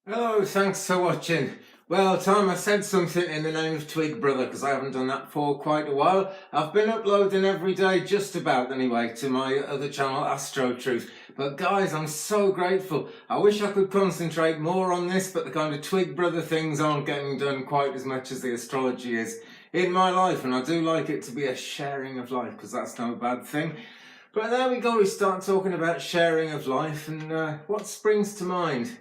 Hello, thanks for watching. Well, Tom, I said something in the name of Twig, brother, because I haven't done that for quite a while. I've been uploading every day, just about anyway, to my other channel, Astro Truth. But guys, I'm so grateful. I wish I could concentrate more on this, but the kind of Twig brother things aren't getting done quite as much as the astrology is in my life. And I do like it to be a sharing of life, because that's no bad thing. But there we go, we start talking about sharing of life, and what springs to mind?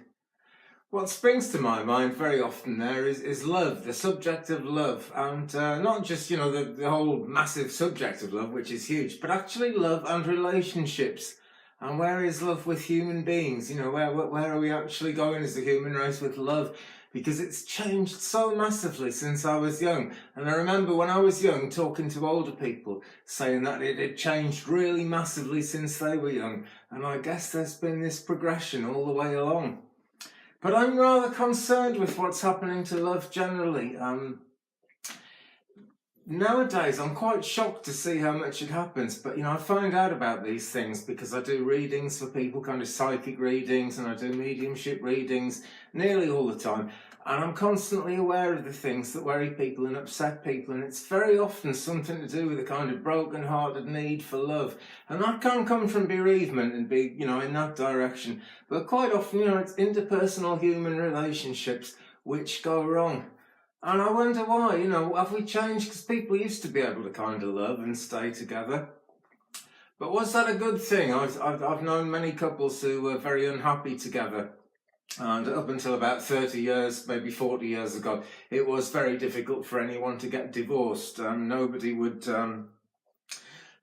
What springs to my mind very often there is love, the subject of love, and not just, the whole massive subject of love, which is huge, but actually love and relationships. And where is love with human beings? Where are we actually going as a human race with love? Because it's changed so massively since I was young. And I remember when I was young talking to older people saying that it had changed really massively since they were young. And I guess there's been this progression all the way along. But I'm rather concerned with what's happening to love generally. Nowadays, I'm quite shocked to see how much it happens. But, I find out about these things because I do readings for people, kind of psychic readings, and I do mediumship readings nearly all the time. And I'm constantly aware of the things that worry people and upset people. And it's very often something to do with a kind of broken-hearted need for love. And that can come from bereavement and be, in that direction. But quite often, it's interpersonal human relationships which go wrong. And I wonder why, have we changed? Because people used to be able to kind of love and stay together. But was that a good thing? I've known many couples who were very unhappy together. And up until about 30 years, maybe 40 years ago, it was very difficult for anyone to get divorced. Nobody would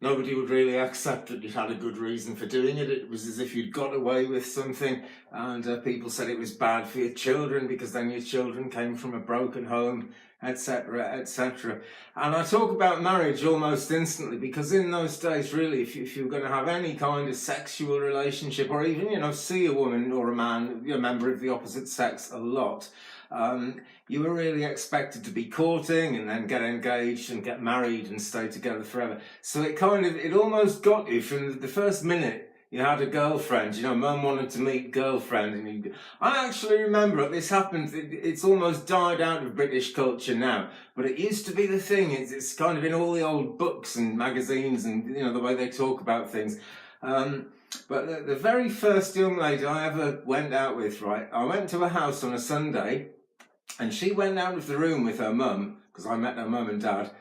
really accept that you had a good reason for doing it. It was as if you'd got away with something, and people said it was bad for your children because then your children came from a broken home, etc., etc. And I talk about marriage almost instantly because in those days, really, if you were going to have any kind of sexual relationship, or even, see a woman or a man, a member of the opposite sex a lot, you were really expected to be courting and then get engaged and get married and stay together forever. So it almost got you from the first minute you had a girlfriend. Mum wanted to meet girlfriend, and I actually remember this happened. It's almost died out of British culture now, but it used to be the thing. It's kind of in all the old books and magazines, and the way they talk about things. But the very first young lady I ever went out with, right, I went to a house on a Sunday, and she went out of the room with her mum, because I met her mum and dad,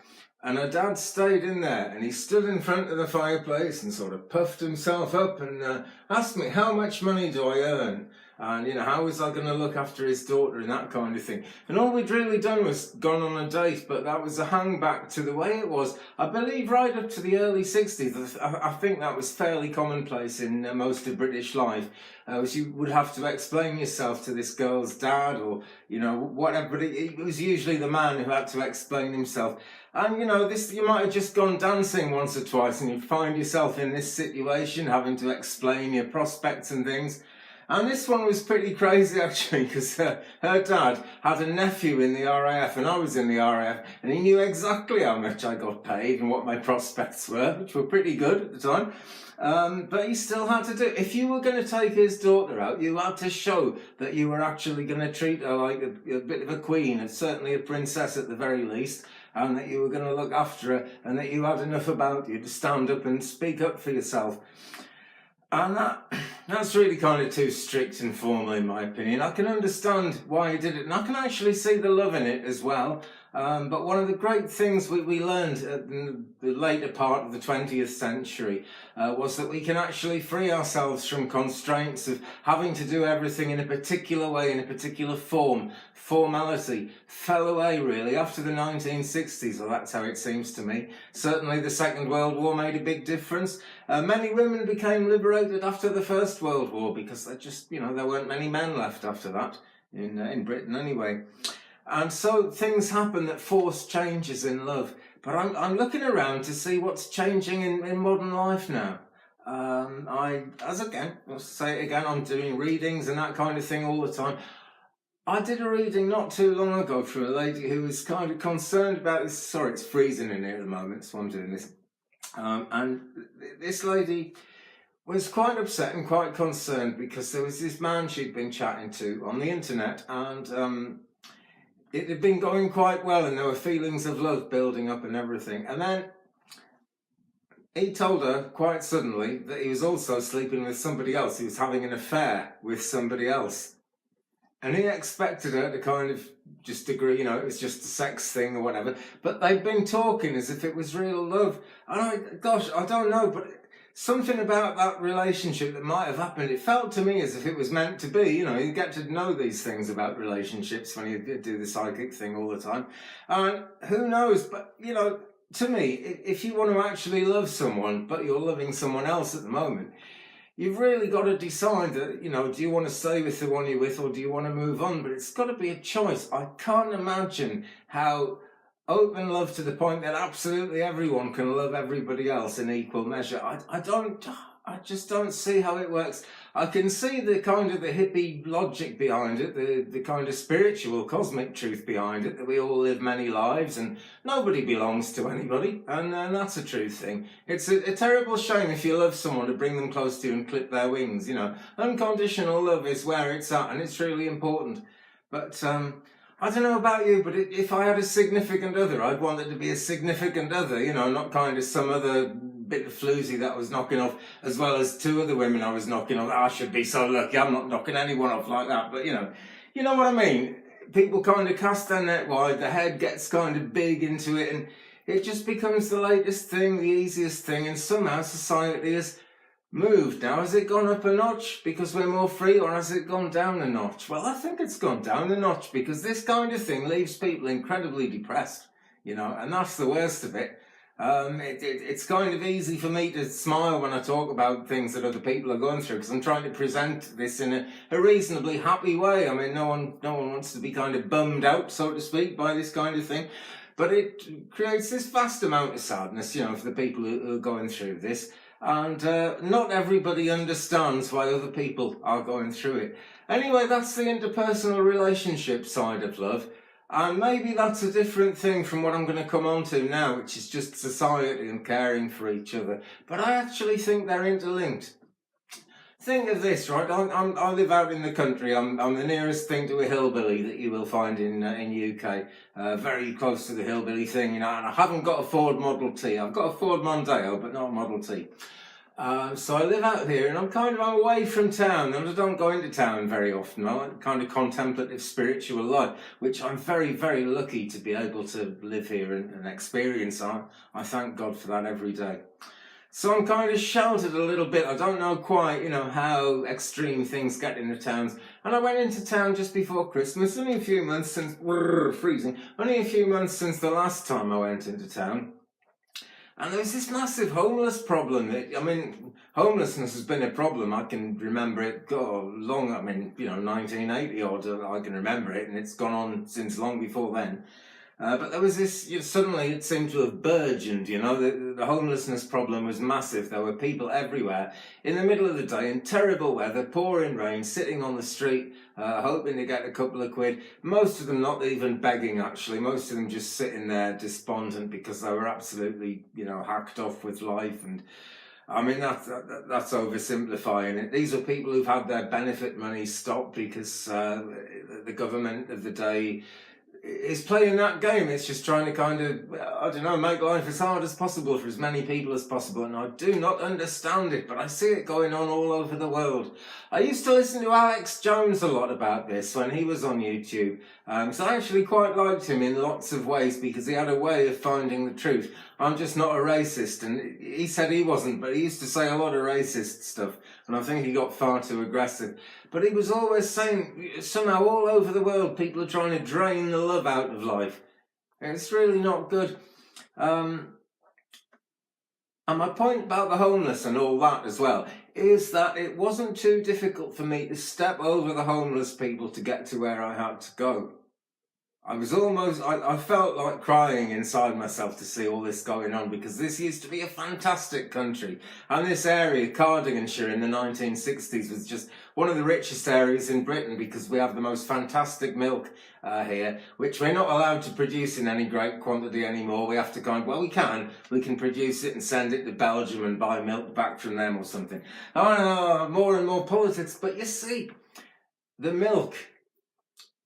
and her dad stayed in there, and he stood in front of the fireplace and sort of puffed himself up and asked me, how much money do I earn? And, how was I going to look after his daughter and that kind of thing. And all we'd really done was gone on a date, but that was a hang back to the way it was. I believe right up to the early 60s, I think that was fairly commonplace in most of British life. You would have to explain yourself to this girl's dad or, whatever, but it was usually the man who had to explain himself. And, you might have just gone dancing once or twice and you'd find yourself in this situation, having to explain your prospects and things. And this one was pretty crazy, actually, because her dad had a nephew in the RAF, and I was in the RAF, and he knew exactly how much I got paid and what my prospects were, which were pretty good at the time. But he still had to do it. If you were going to take his daughter out, you had to show that you were actually going to treat her like a bit of a queen, and certainly a princess at the very least, and that you were going to look after her, and that you had enough about you to stand up and speak up for yourself. And that's really kind of too strict and formal, in my opinion. I can understand why he did it, and I can actually see the love in it as well. But one of the great things we learned in the later part of the 20th century was that we can actually free ourselves from constraints of having to do everything in a particular way, in a particular formality. Fell away, really, after the 1960s, or that's how it seems to me. Certainly the Second World War made a big difference. Many women became liberated after the First World War because there weren't many men left after that, in Britain anyway. And so things happen that force changes in love. But I'm looking around to see what's changing in modern life now. I'll say it again, I'm doing readings and that kind of thing all the time. I did a reading not too long ago for a lady who was kind of concerned about this. Sorry, it's freezing in here at the moment, so I'm doing this. And this lady was quite upset and quite concerned because there was this man she'd been chatting to on the internet, and it had been going quite well, and there were feelings of love building up and everything. And then he told her quite suddenly that he was also sleeping with somebody else. He was having an affair with somebody else. And he expected her to kind of just agree, it was just a sex thing or whatever. But they'd been talking as if it was real love. And I don't know, but something about that relationship that might have happened, it felt to me as if it was meant to be. You get to know these things about relationships when you do the psychic thing all the time. And who knows, but, to me, if you want to actually love someone, but you're loving someone else at the moment, you've really got to decide that, do you want to stay with the one you're with, or do you want to move on? But it's got to be a choice. I can't imagine how open love to the point that absolutely everyone can love everybody else in equal measure. I just don't see how it works. I can see the kind of the hippie logic behind it, the kind of spiritual cosmic truth behind it, that we all live many lives and nobody belongs to anybody, and that's a true thing. It's a terrible shame if you love someone to bring them close to you and clip their wings. Unconditional love is where it's at, and it's really important. But I don't know about you, but if I had a significant other, I'd want it to be a significant other, not kind of some other bit of floozy that I was knocking off, as well as two other women I was knocking off. I should be so lucky, I'm not knocking anyone off like that, but you know what I mean. People kind of cast their net wide, the head gets kind of big into it, and it just becomes the latest thing, the easiest thing, and somehow society has moved. Now, has it gone up a notch because we're more free, or has it gone down a notch? Well, I think it's gone down a notch, because this kind of thing leaves people incredibly depressed, and that's the worst of it. It's kind of easy for me to smile when I talk about things that other people are going through, because I'm trying to present this in a reasonably happy way. I mean, no one wants to be kind of bummed out, so to speak, by this kind of thing. But it creates this vast amount of sadness, for the people who are going through this. And not everybody understands why other people are going through it. Anyway, that's the interpersonal relationship side of love. And maybe that's a different thing from what I'm going to come on to now, which is just society and caring for each other. But I actually think they're interlinked. Think of this, right? I live out in the country. I'm the nearest thing to a hillbilly that you will find in UK. Very close to the hillbilly thing, and I haven't got a Ford Model T. I've got a Ford Mondeo, but not a Model T. So I live out here, and I'm away from town, and I don't go into town very often. I like kind of contemplative spiritual life, which I'm very, very lucky to be able to live here and experience. I thank God for that every day. So I'm kind of sheltered a little bit. I don't know quite, how extreme things get in the towns. And I went into town just before Christmas, only a few months since, freezing, only a few months since the last time I went into town. And there was this massive homeless problem. Homelessness has been a problem. I can remember it long, 1980 odd, I can remember it, and it's gone on since long before then. But there was this, suddenly it seemed to have burgeoned, the homelessness problem was massive. There were people everywhere in the middle of the day in terrible weather, pouring rain, sitting on the street, hoping to get a couple of quid. Most of them not even begging, actually. Most of them just sitting there despondent because they were absolutely, hacked off with life. And I mean, that's oversimplifying it. These are people who've had their benefit money stopped because the government of the day is playing that game. It's just trying to kind of, make life as hard as possible for as many people as possible. And I do not understand it, but I see it going on all over the world. I used to listen to Alex Jones a lot about this when he was on YouTube. So I actually quite liked him in lots of ways because he had a way of finding the truth. I'm just not a racist, and he said he wasn't, but he used to say a lot of racist stuff, and I think he got far too aggressive. But he was always saying, somehow all over the world, people are trying to drain the love out of life. And it's really not good. And my point about the homeless and all that as well is that it wasn't too difficult for me to step over the homeless people to get to where I had to go. I felt like crying inside myself to see all this going on, because this used to be a fantastic country. And this area, Cardiganshire, in the 1960s was just one of the richest areas in Britain, because we have the most fantastic milk here, which we're not allowed to produce in any great quantity anymore. We have to we can produce it and send it to Belgium and buy milk back from them or something. Oh no, more and more politics. But you see, the milk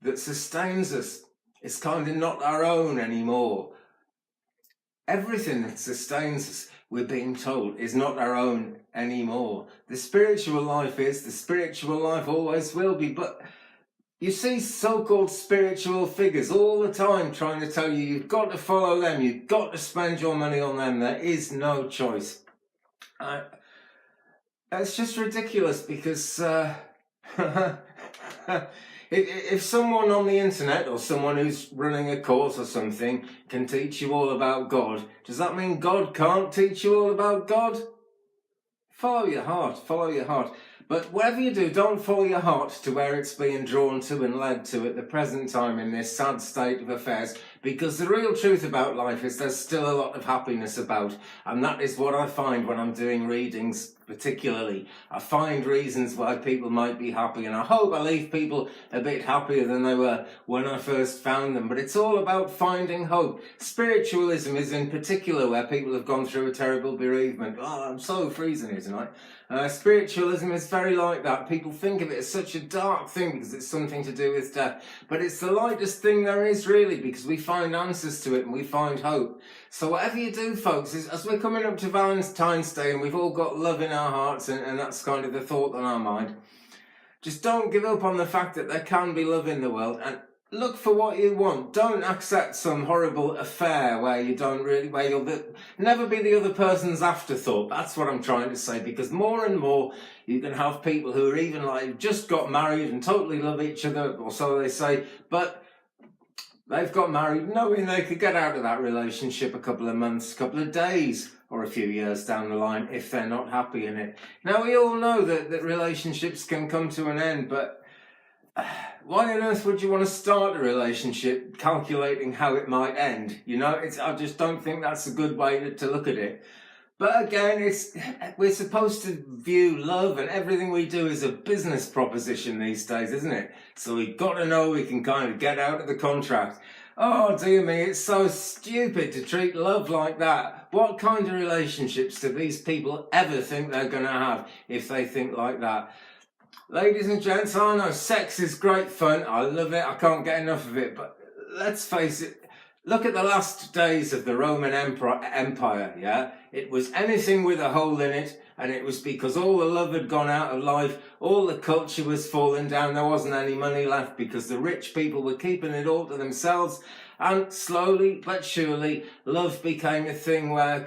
that sustains us, it's kind of not our own anymore. Everything that sustains us, we're being told, is not our own anymore. The spiritual life is, the spiritual life always will be. But you see so-called spiritual figures all the time trying to tell you you've got to follow them, you've got to spend your money on them. There is no choice. It's just ridiculous, because if someone on the internet or someone who's running a course or something can teach you all about God, does that mean God can't teach you all about God? Follow your heart, follow your heart. But whatever you do, don't follow your heart to where it's being drawn to and led to at the present time in this sad state of affairs, because the real truth about life is there's still a lot of happiness about, and that is what I find when I'm doing readings. Particularly, I find reasons why people might be happy, and I hope I leave people a bit happier than they were when I first found them. But it's all about finding hope. Spiritualism is in particular where people have gone through a terrible bereavement. Oh, I'm so freezing here tonight. Spiritualism is very like that. People think of it as such a dark thing because it's something to do with death, but it's the lightest thing there is, really, because we find answers to it and we find hope. So whatever you do, folks, as we're coming up to Valentine's Day and we've all got love in our hearts, and that's kind of the thought on our mind, just don't give up on the fact that there can be love in the world, and look for what you want. Don't accept some horrible affair where you'll never be the other person's afterthought. That's what I'm trying to say, because more and more you can have people who are even like just got married and totally love each other, or so they say, but they've got married knowing they could get out of that relationship a couple of months, a couple of days, or a few years down the line if they're not happy in it. Now, we all know that relationships can come to an end, but why on earth would you want to start a relationship calculating how it might end? You know, I just don't think that's a good way to look at it. But again, we're supposed to view love and everything we do as a business proposition these days, isn't it? So we've got to know we can kind of get out of the contract. Oh, dear me, it's so stupid to treat love like that. What kind of relationships do these people ever think they're going to have if they think like that? Ladies and gents, I know sex is great fun. I love it. I can't get enough of it. But let's face it. Look at the last days of the Roman Empire, yeah? It was anything with a hole in it, and it was because all the love had gone out of life, all the culture was falling down, there wasn't any money left because the rich people were keeping it all to themselves, and slowly but surely, love became a thing where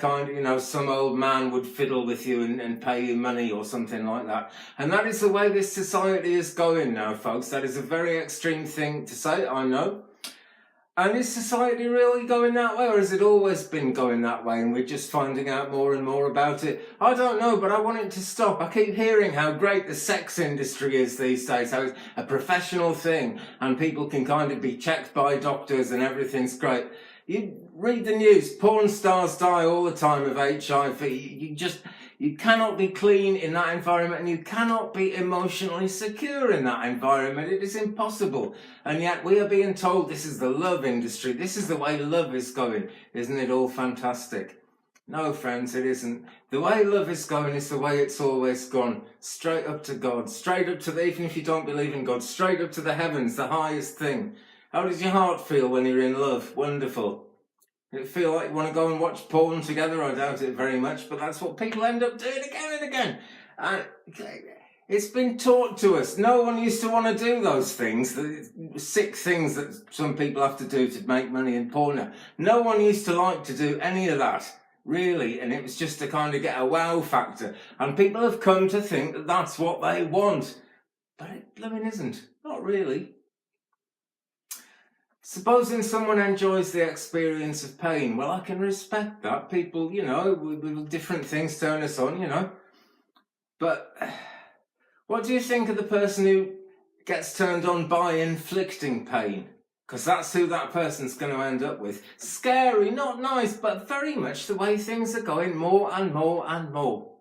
some old man would fiddle with you and pay you money or something like that. And that is the way this society is going now, folks. That is a very extreme thing to say, I know. And is society really going that way, or has it always been going that way and we're just finding out more and more about it? I don't know, but I want it to stop. I keep hearing how great the sex industry is these days, how it's a professional thing and people can kind of be checked by doctors and everything's great. You read the news, porn stars die all the time of HIV. You cannot be clean in that environment, and you cannot be emotionally secure in that environment. It is impossible. And yet we are being told this is the love industry. This is the way love is going. Isn't it all fantastic? No, friends, it isn't. The way love is going is the way it's always gone. Straight up to God. Straight up to even if you don't believe in God, straight up to the heavens, the highest thing. How does your heart feel when you're in love? Wonderful. Does it feel like you want to go and watch porn together? I doubt it very much, but that's what people end up doing again and again. It's been taught to us. No one used to want to do those things, the sick things that some people have to do to make money in porn. No one used to like to do any of that, really, and it was just to kind of get a wow factor. And people have come to think that that's what they want. But it blooming isn't. Not really. Supposing someone enjoys the experience of pain, well, I can respect that. People, with different things turn us on, But what do you think of the person who gets turned on by inflicting pain? because that's who that person's going to end up with. Scary, not nice, but very much the way things are going, more and more and more.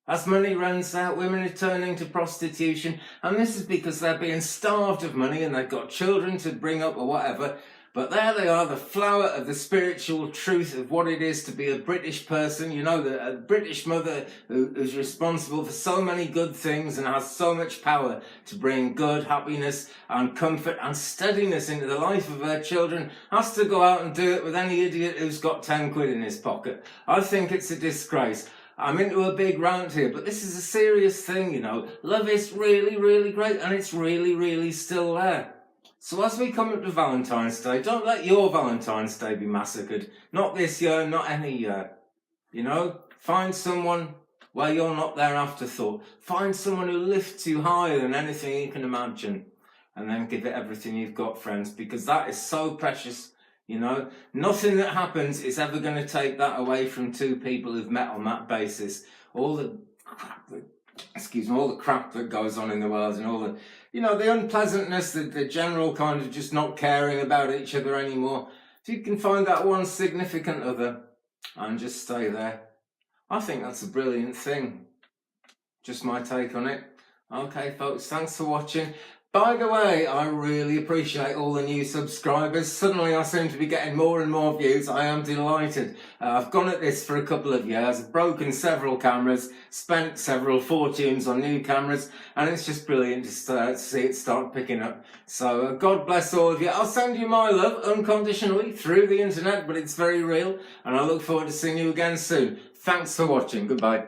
As money runs out, women are turning to prostitution, and this is because they're being starved of money and they've got children to bring up or whatever. But there they are, the flower of the spiritual truth of what it is to be a British person. You know, a British mother who's responsible for so many good things and has so much power to bring good, happiness and comfort and steadiness into the life of her children, has to go out and do it with any idiot who's got 10 quid in his pocket. I think it's a disgrace. I'm into a big rant here, but this is a serious thing, you know. Love is really, really great, and it's really, really still there. So as we come up to Valentine's Day, don't let your Valentine's Day be massacred. Not this year, not any year. You know, find someone where you're not their afterthought. Find someone who lifts you higher than anything you can imagine. And then give it everything you've got, friends, because that is so precious. You know, nothing that happens is ever going to take that away from two people who've met on that basis. All the crap that goes on in the world and all the, you know, the unpleasantness, the general kind of just not caring about each other anymore. If you can find that one significant other and just stay there, I think that's a brilliant thing. Just my take on it. Okay, folks, thanks for watching. By the way, I really appreciate all the new subscribers. Suddenly I seem to be getting more and more views. I am delighted. I've gone at this for a couple of years. I've broken several cameras, spent several fortunes on new cameras, and it's just brilliant to see it start picking up. So God bless all of you. I'll send you my love unconditionally through the internet, but it's very real, and I look forward to seeing you again soon. Thanks for watching. Goodbye.